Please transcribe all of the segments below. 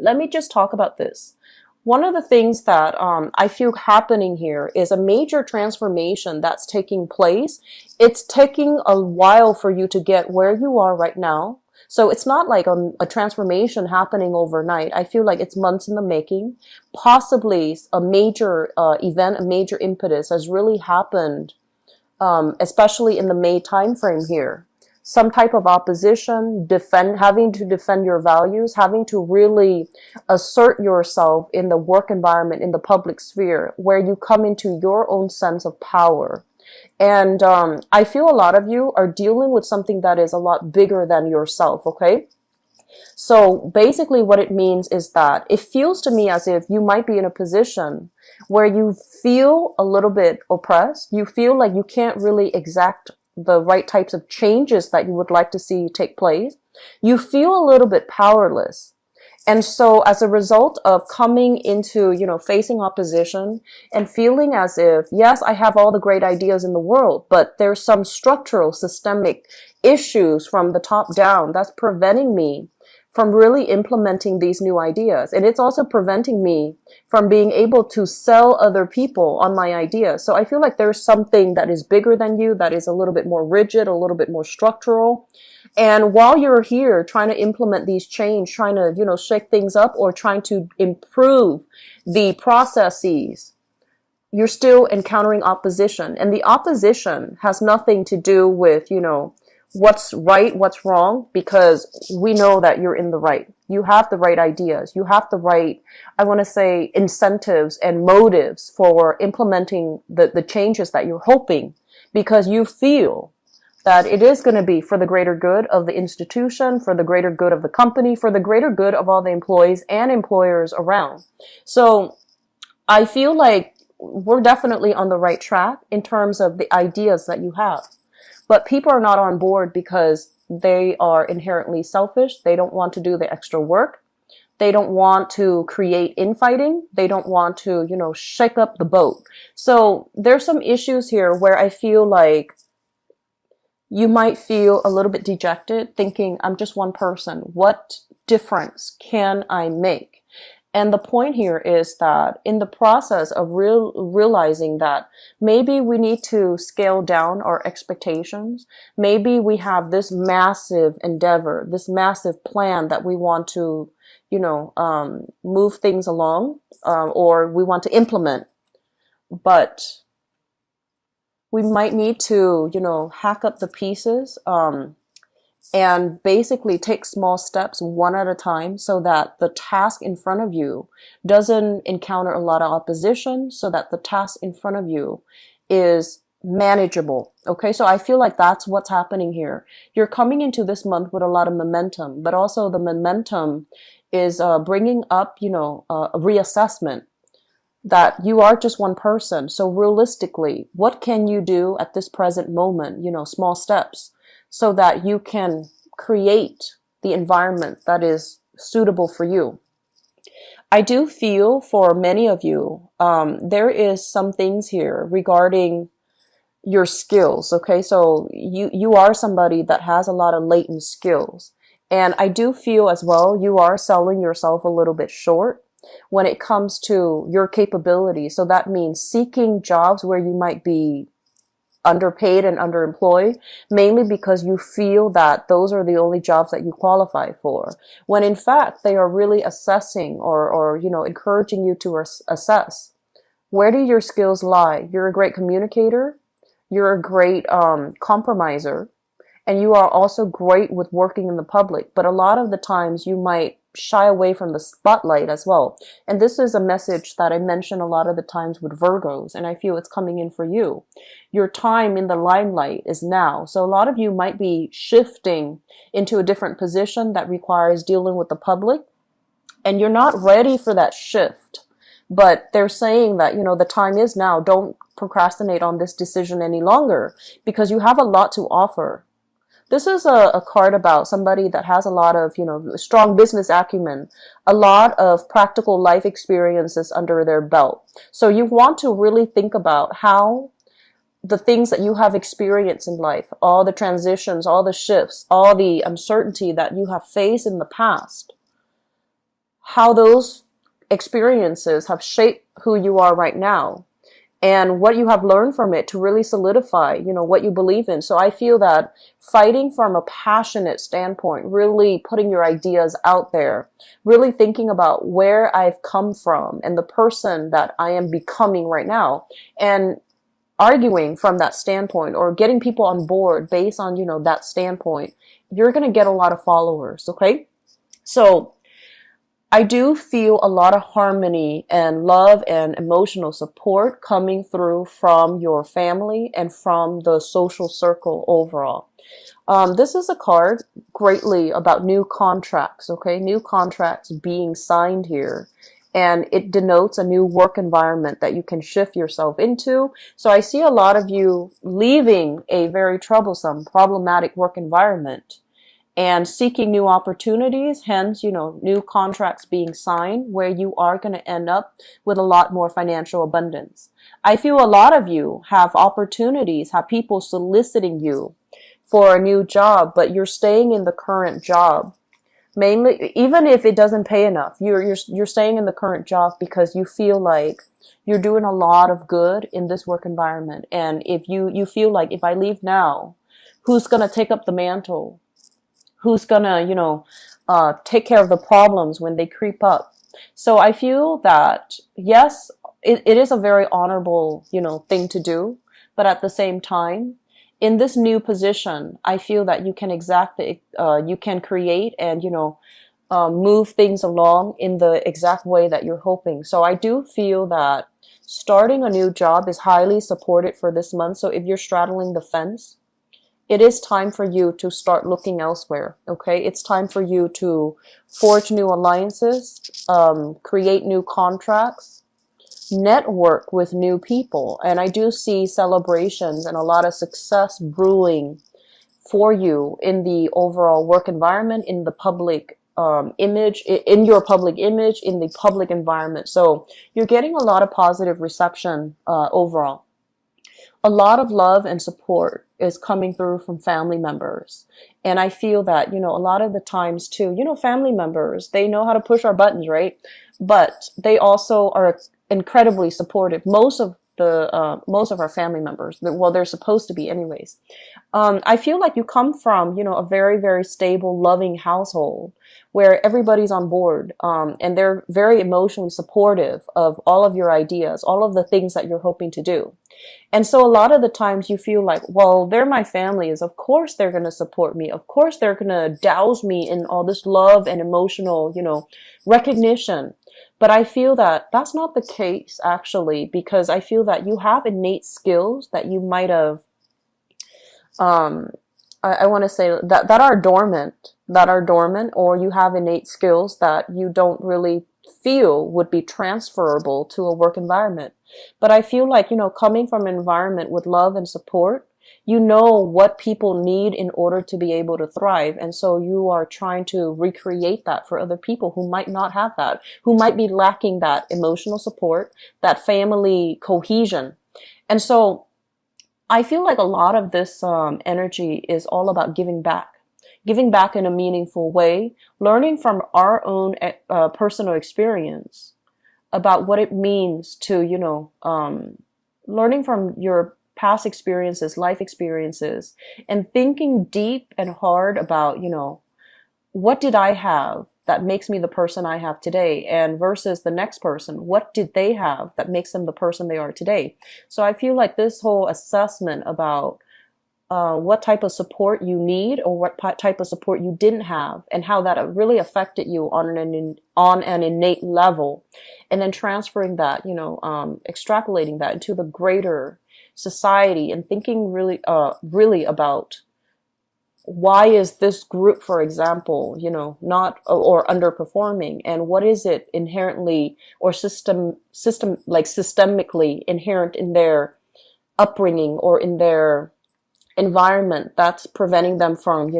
let me just talk about this. One of the things that I feel happening here is a major transformation that's taking place. It's taking a while for you to get where you are right now. So it's not like a transformation happening overnight. I feel like it's months in the making. Possibly a major event, a major impetus has really happened, especially in the May timeframe here. Some type of opposition, having to defend your values, having to really assert yourself in the work environment, in the public sphere, where you come into your own sense of power. And I feel a lot of you are dealing with something that is a lot bigger than yourself, okay? So basically what it means is that it feels to me as if you might be in a position where you feel a little bit oppressed. You feel like you can't really exact the right types of changes that you would like to see take place. You feel a little bit powerless. And so as a result of coming into, facing opposition and feeling as if, yes, I have all the great ideas in the world, but there's some structural, systemic issues from the top down that's preventing me from really implementing these new ideas. And it's also preventing me from being able to sell other people on my ideas. So I feel like there's something that is bigger than you, that is a little bit more rigid, a little bit more structural. And while you're here trying to implement these change, trying to, shake things up or trying to improve the processes, you're still encountering opposition. And the opposition has nothing to do with, what's right, what's wrong, because we know that you're in the right. You have the right ideas. You have the right, I want to say, incentives and motives for implementing the changes that you're hoping, because you feel that it is going to be for the greater good of the institution, for the greater good of the company, for the greater good of all the employees and employers around. So I feel like we're definitely on the right track in terms of the ideas that you have. But people are not on board because they are inherently selfish. They don't want to do the extra work. They don't want to create infighting. They don't want to, shake up the boat. So there's some issues here where I feel like you might feel a little bit dejected, thinking, I'm just one person. What difference can I make? And the point here is that in the process of realizing that maybe we need to scale down our expectations, maybe we have this massive endeavor, this massive plan that we want to, move things along, or we want to implement, but we might need to, hack up the pieces, and basically take small steps one at a time so that the task in front of you doesn't encounter a lot of opposition, so that the task in front of you is manageable. Okay, so I feel like that's what's happening here. You're coming into this month with a lot of momentum, but also the momentum is bringing up, a reassessment that you are just one person. So realistically, what can you do at this present moment? Small steps, so that you can create the environment that is suitable for you. I do feel for many of you, there is some things here regarding your skills. Okay, so you are somebody that has a lot of latent skills. And I do feel as well, you are selling yourself a little bit short when it comes to your capability. So that means seeking jobs where you might be underpaid and underemployed, mainly because you feel that those are the only jobs that you qualify for, when in fact they are really assessing or encouraging you to assess, where do your skills lie? You're a great communicator, you're a great compromiser, and you are also great with working in the public, but a lot of the times you might shy away from the spotlight as well. And this is a message that I mention a lot of the times with Virgos, and I feel it's coming in for you. Your time in the limelight is now. So a lot of you might be shifting into a different position that requires dealing with the public, and you're not ready for that shift. But they're saying that, the time is now. Don't procrastinate on this decision any longer, because you have a lot to offer. This is a card about somebody that has a lot of, strong business acumen, a lot of practical life experiences under their belt. So you want to really think about how the things that you have experienced in life, all the transitions, all the shifts, all the uncertainty that you have faced in the past, how those experiences have shaped who you are right now and what you have learned from it to really solidify, what you believe in. So I feel that fighting from a passionate standpoint, really putting your ideas out there, really thinking about where I've come from and the person that I am becoming right now, and arguing from that standpoint or getting people on board based on, that standpoint, you're going to get a lot of followers. Okay. So I do feel a lot of harmony and love and emotional support coming through from your family and from the social circle overall. This is a card greatly about new contracts, okay? New contracts being signed here. And it denotes a new work environment that you can shift yourself into. So I see a lot of you leaving a very troublesome, problematic work environment and seeking new opportunities, hence, new contracts being signed where you are going to end up with a lot more financial abundance. I feel a lot of you have opportunities, have people soliciting you for a new job, but you're staying in the current job. Mainly, even if it doesn't pay enough, you're staying in the current job because you feel like you're doing a lot of good in this work environment. And if you feel like, if I leave now, who's going to take up the mantle? Who's gonna, take care of the problems when they creep up? So I feel that, yes, it is a very honorable, thing to do. But at the same time, in this new position, I feel that you can you can create and, move things along in the exact way that you're hoping. So I do feel that starting a new job is highly supported for this month. So if you're straddling the fence, it is time for you to start looking elsewhere, okay? It's time for you to forge new alliances, create new contracts, network with new people. And I do see celebrations and a lot of success brewing for you in the overall work environment, in the public image, in your public image, in the public environment. So you're getting a lot of positive reception overall. A lot of love and support is coming through from family members. And I feel that, a lot of the times too, family members, they know how to push our buttons, right? But they also are incredibly supportive. Most of our family members, well, they're supposed to be anyways. I feel like you come from, a very, very stable, loving household where everybody's on board, and they're very emotionally supportive of all of your ideas, all of the things that you're hoping to do. And so a lot of the times you feel like, well, they're my family, is of course they're going to support me. Of course they're going to douse me in all this love and emotional, recognition. But I feel that that's not the case actually, because I feel that you have innate skills that you might have, I want to say that are dormant, or you have innate skills that you don't really feel would be transferable to a work environment. But I feel like, coming from an environment with love and support, you know what people need in order to be able to thrive. And so you are trying to recreate that for other people who might not have that, who might be lacking that emotional support, that family cohesion. And so I feel like a lot of this energy is all about giving back in a meaningful way, learning from our own personal experience about what it means to, learning from your past experiences, life experiences, and thinking deep and hard about, what did I have that makes me the person I have today, and versus the next person, what did they have that makes them the person they are today? So I feel like this whole assessment about what type of support you need or what type of support you didn't have and how that really affected you on an innate level, and then transferring that, extrapolating that into the greater society and thinking really about why is this group, for example, not or underperforming, and what is it inherently or systemically inherent in their upbringing or in their environment that's preventing them from,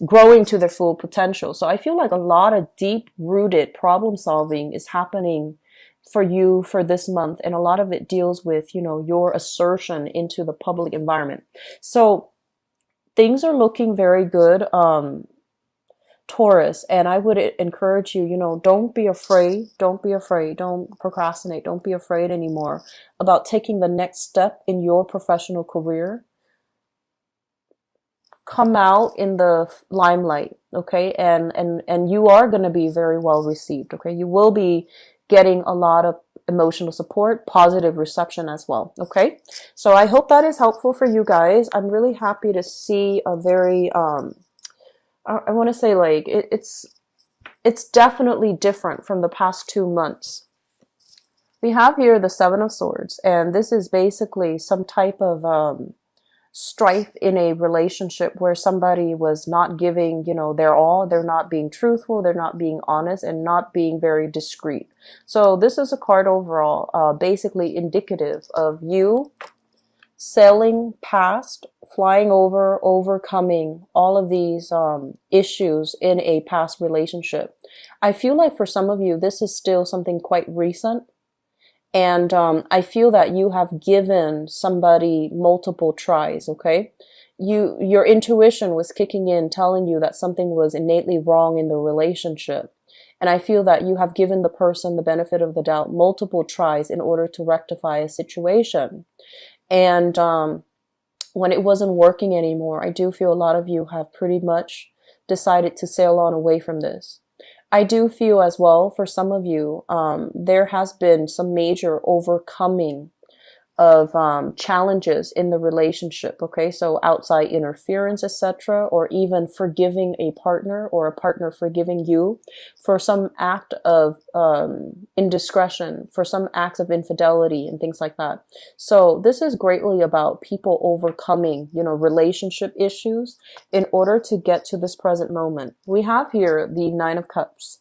growing to their full potential. So I feel like a lot of deep rooted problem solving is happening for you for this month. And a lot of it deals with, your assertion into the public environment. So things are looking very good. Taurus, and I would encourage you, don't be afraid. Don't be afraid. Don't procrastinate. Don't be afraid anymore about taking the next step in your professional career. Come out in the limelight, okay? And you are going to be very well received, okay? You will be getting a lot of emotional support, positive reception as well, okay? So I hope that is helpful for you guys. I'm really happy to see a very I want to say like it's definitely different from the past 2 months. We have here the Seven of Swords, and this is basically some type of strife in a relationship where somebody was not giving, their all. They're not being truthful, they're not being honest, and not being very discreet. So this is a card overall, basically indicative of you sailing past, flying over, overcoming all of these issues in a past relationship. I feel like for some of you, this is still something quite recent. And I feel that you have given somebody multiple tries, okay? Your intuition was kicking in, telling you that something was innately wrong in the relationship. And I feel that you have given the person the benefit of the doubt multiple tries in order to rectify a situation. And when it wasn't working anymore, I do feel a lot of you have pretty much decided to sail on away from this. I do feel as well, for some of you, there has been some major overcoming of challenges in the relationship, okay? So outside interference, etc., or even forgiving a partner or a partner forgiving you for some act of indiscretion, for some acts of infidelity and things like that. So this is greatly about people overcoming, relationship issues in order to get to this present moment. We have here the Nine of Cups.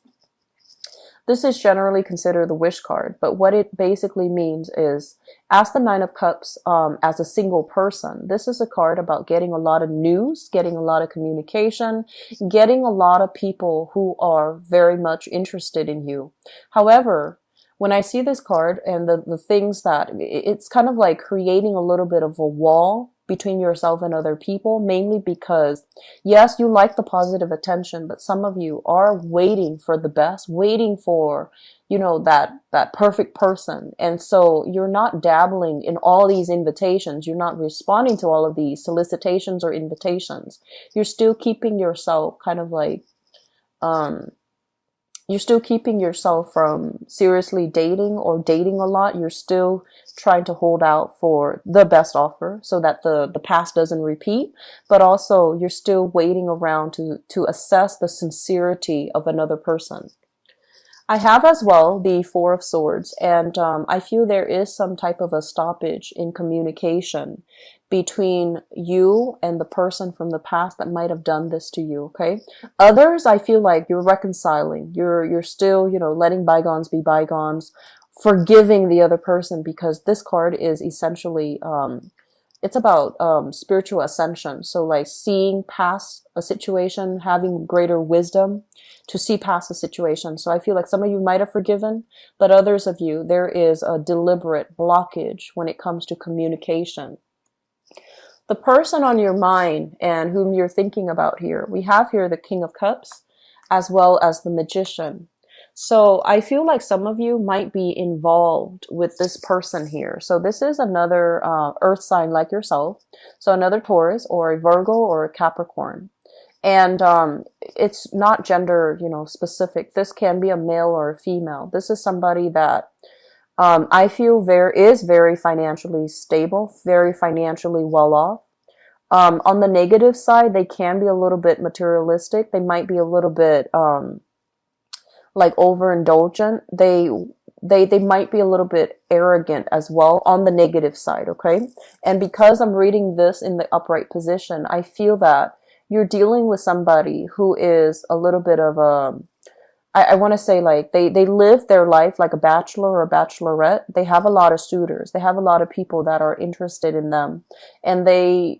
This is generally considered the wish card, but what it basically means is, as the Nine of Cups, as a single person, this is a card about getting a lot of news, getting a lot of communication, getting a lot of people who are very much interested in you. However, when I see this card and the things that, it's kind of like creating a little bit of a wall between yourself and other people, mainly because, yes, you like the positive attention, but some of you are waiting for the best, waiting for, that perfect person. And so you're not dabbling in all these invitations. You're not responding to all of these solicitations or invitations. You're still keeping yourself kind of like, you're still keeping yourself from seriously dating or dating a lot. You're still trying to hold out for the best offer so that the past doesn't repeat. But also you're still waiting around to assess the sincerity of another person. I have as well the Four of Swords, and I feel there is some type of a stoppage in communication between you and the person from the past that might have done this to you, okay? Others, I feel like you're reconciling. You're still, letting bygones be bygones, forgiving the other person, because this card is essentially, it's about spiritual ascension. So like seeing past a situation, having greater wisdom to see past the situation. So I feel like some of you might have forgiven, but others of you, there is a deliberate blockage when it comes to communication. The person on your mind and whom you're thinking about here, we have here the King of Cups as well as the Magician. So I feel like some of you might be involved with this person here. So this is another earth sign like yourself. So another Taurus or a Virgo or a Capricorn. And it's not gender, specific. This can be a male or a female. This is somebody that I feel is very financially stable, very financially well off. On the negative side, they can be a little bit materialistic. They might be a little bit like overindulgent. They might be a little bit arrogant as well on the negative side, okay? And because I'm reading this in the upright position, I feel that you're dealing with somebody who is a little bit of a, I want to say like they live their life like a bachelor or a bachelorette. They have a lot of suitors. They have a lot of people that are interested in them, and they're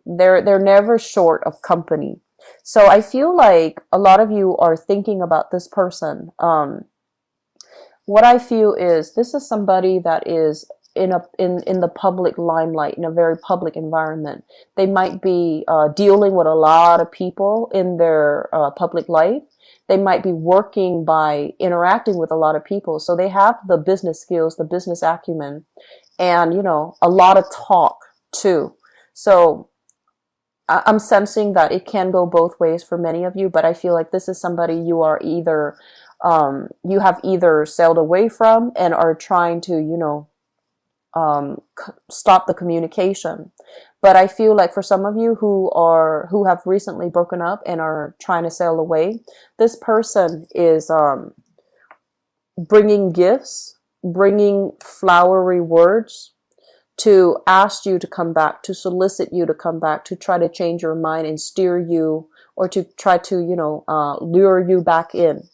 never short of company. So I feel like a lot of you are thinking about this person. What I feel is this is somebody that is in the public limelight, in a very public environment. They might be dealing with a lot of people in their public life. They might be working by interacting with a lot of people. So they have the business skills, the business acumen, and, a lot of talk too. So I'm sensing that it can go both ways for many of you, but I feel like this is somebody you are either, you have either sailed away from and are trying to, stop the communication. But I feel like for some of you who have recently broken up and are trying to sail away, this person is bringing gifts, bringing flowery words to ask you to come back, to solicit you to come back, to try to change your mind and steer you, or to try to, lure you back in.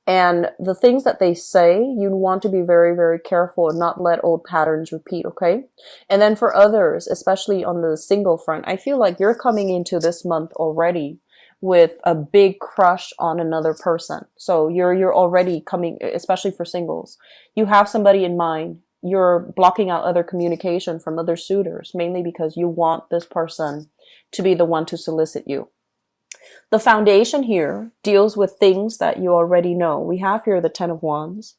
And the things that they say, you want to be very, very careful and not let old patterns repeat, okay? And then for others, especially on the single front, I feel like you're coming into this month already with a big crush on another person. So you're already coming, especially for singles. You have somebody in mind. You're blocking out other communication from other suitors, mainly because you want this person to be the one to solicit you. The foundation here deals with things that you already know. We have here the Ten of Wands.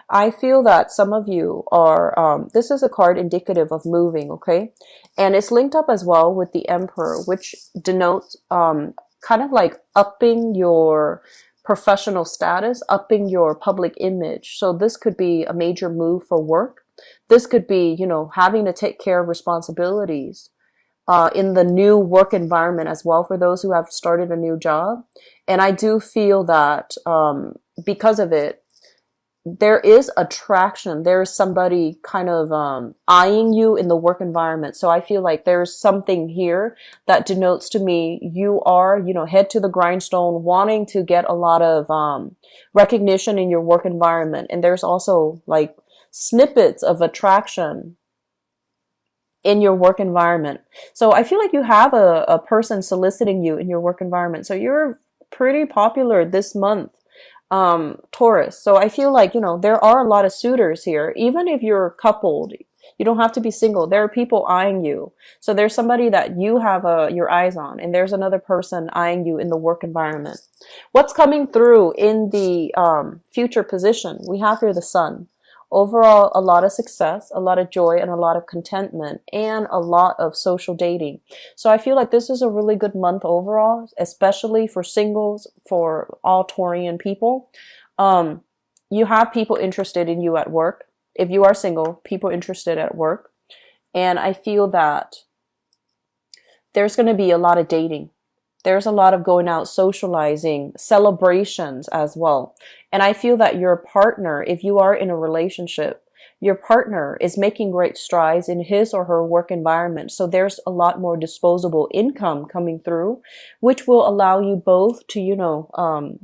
I feel that some of you are, this is a card indicative of moving, okay? And it's linked up as well with the Emperor, which denotes kind of like upping your professional status, upping your public image. So this could be a major move for work. This could be, having to take care of responsibilities in the new work environment as well for those who have started a new job. And I do feel that because of it, there is attraction. There's somebody kind of eyeing you in the work environment. So I feel like there's something here that denotes to me you are, head to the grindstone, wanting to get a lot of recognition in your work environment. And there's also like snippets of attraction in your work environment. So I feel like you have a person soliciting you in your work environment. So you're pretty popular this month, Taurus. So I feel like, there are a lot of suitors here. Even if you're coupled, you don't have to be single. There are people eyeing you. So there's somebody that you have your eyes on, and there's another person eyeing you in the work environment. What's coming through in the future position? We have here the Sun. Overall, a lot of success, a lot of joy, and a lot of contentment, and a lot of social dating. So I feel like this is a really good month overall, especially for singles, for all Taurian people. You have people interested in you at work. If you are single, people interested at work. And I feel that there's going to be a lot of dating. There's a lot of going out, socializing, celebrations as well. And I feel that your partner, if you are in a relationship, your partner is making great strides in his or her work environment. So there's a lot more disposable income coming through, which will allow you both to,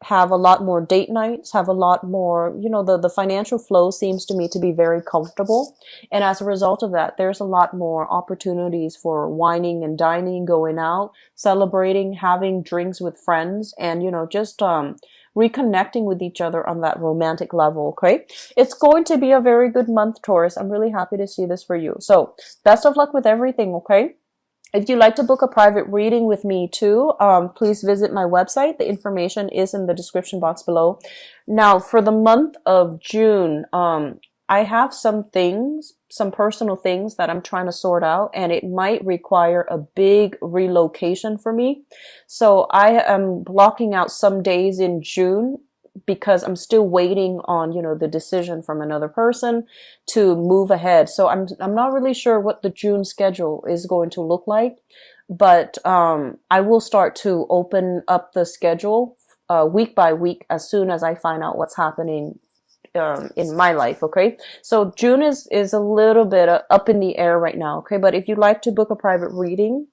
have a lot more date nights, have a lot more, the financial flow seems to me to be very comfortable. And as a result of that, there's a lot more opportunities for wining and dining, going out, celebrating, having drinks with friends, and, just reconnecting with each other on that romantic level, okay? It's going to be a very good month, Taurus. I'm really happy to see this for you. So best of luck with everything, okay? If you'd like to book a private reading with me too, please visit my website. The information is in the description box below. Now, for the month of June, I have some personal things that I'm trying to sort out, and it might require a big relocation for me. So I am blocking out some days in June because I'm still waiting on, the decision from another person to move ahead. So I'm not really sure what the June schedule is going to look like, but I will start to open up the schedule week by week as soon as I find out what's happening in my life, okay? So June is a little bit up in the air right now, okay? But if you'd like to book a private reading,